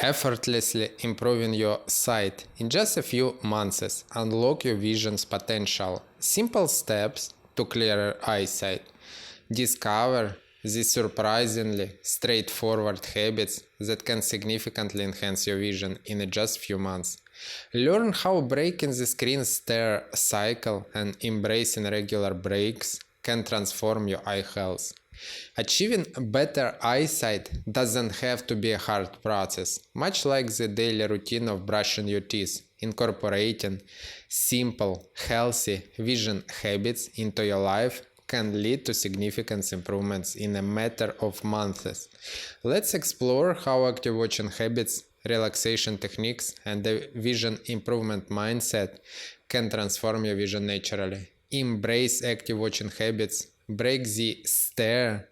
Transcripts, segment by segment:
Effortlessly improving your sight in just a few months. Unlock your vision's potential. Simple steps to clearer eyesight. Discover the surprisingly straightforward habits that can significantly enhance your vision in just few months. Learn how breaking the screen stare cycle and embracing regular breaks can transform your eye health. Achieving better eyesight doesn't have to be a hard process, much like the daily routine of brushing your teeth. Incorporating simple, healthy vision habits into your life can lead to significant improvements in a matter of months. Let's explore how active watching habits, relaxation techniques, and the vision improvement mindset can transform your vision naturally. Embrace active watching habits. Break the stare.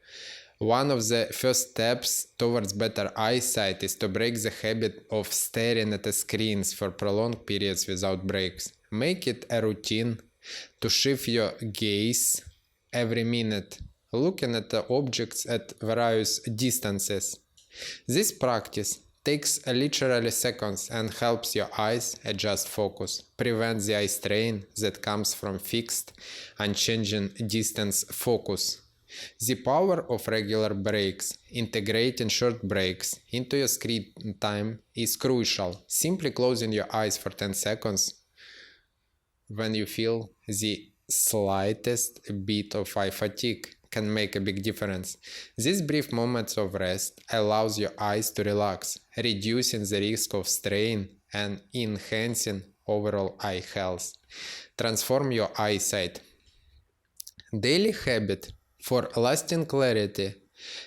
One of the first steps towards better eyesight is to break the habit of staring at the screens for prolonged periods without breaks. Make it a routine to shift your gaze every minute, looking at the objects at various distances. This practice takes literally seconds and helps your eyes adjust focus, prevent the eye strain that comes from fixed, unchanging distance focus. The power of regular breaks. Integrating short breaks into your screen time is crucial. Simply closing your eyes for 10 seconds when you feel the slightest bit of eye fatigue can make a big difference. These brief moments of rest allows your eyes to relax, reducing the risk of strain and enhancing overall eye health. Transform your eyesight. Daily habit for lasting clarity.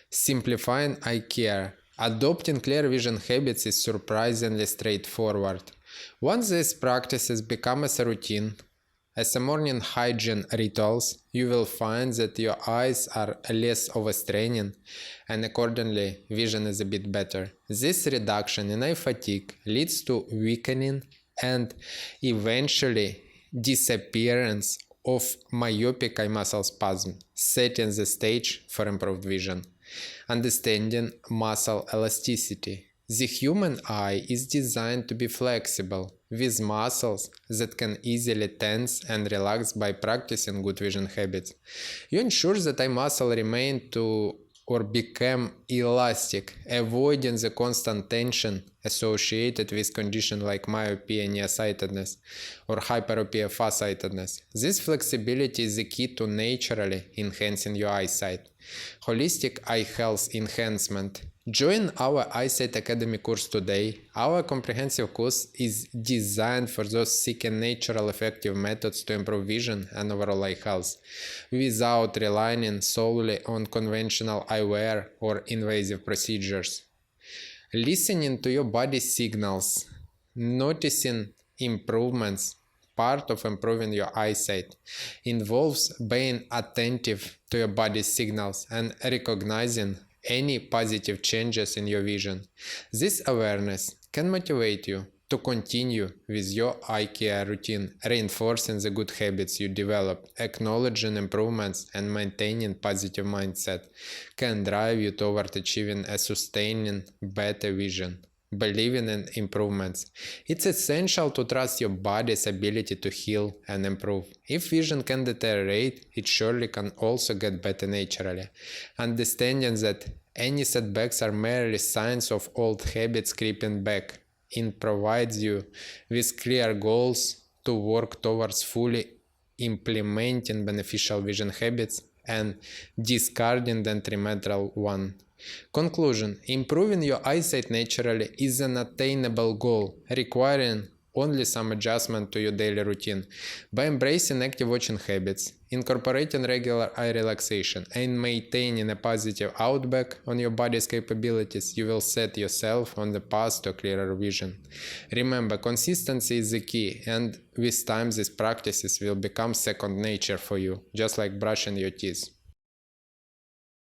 Simplifying eye care. Adopting clear vision habits is surprisingly straightforward. Once these practices become as a routine, as a morning hygiene rituals, you will find that your eyes are less overstraining and accordingly vision is a bit better. This reduction in eye fatigue leads to weakening and eventually disappearance of myopic eye muscle spasm, setting the stage for improved vision. Understanding muscle elasticity. The human eye is designed to be flexible, with muscles that can easily tense and relax by practicing good vision habits. You ensure that eye muscle remain to or become elastic, avoiding the constant tension associated with conditions like myopia nearsightedness or hyperopia farsightedness. This flexibility is the key to naturally enhancing your eyesight. Holistic eye health enhancement. Join our Eyesight Academy course today. Our comprehensive course is designed for those seeking natural effective methods to improve vision and overall eye health, without relying solely on conventional eyewear or invasive procedures. Listening to your body's signals, noticing improvements. Part of improving your eyesight involves being attentive to your body's signals and recognizing any positive changes in your vision. This awareness can motivate you to continue with your eye care routine, reinforcing the good habits you develop. Acknowledging improvements and maintaining positive mindset can drive you toward achieving a sustaining better vision. Believing in improvements. It's essential to trust your body's ability to heal and improve. If vision can deteriorate, it surely can also get better naturally. Understanding that any setbacks are merely signs of old habits creeping back, it provides you with clear goals to work towards fully implementing beneficial vision habits and discarding the detrimental ones. Conclusion. Improving your eyesight naturally is an attainable goal, requiring only some adjustment to your daily routine. By embracing active watching habits, incorporating regular eye relaxation, and maintaining a positive outlook on your body's capabilities, you will set yourself on the path to clearer vision. Remember, consistency is the key, and with time these practices will become second nature for you, just like brushing your teeth.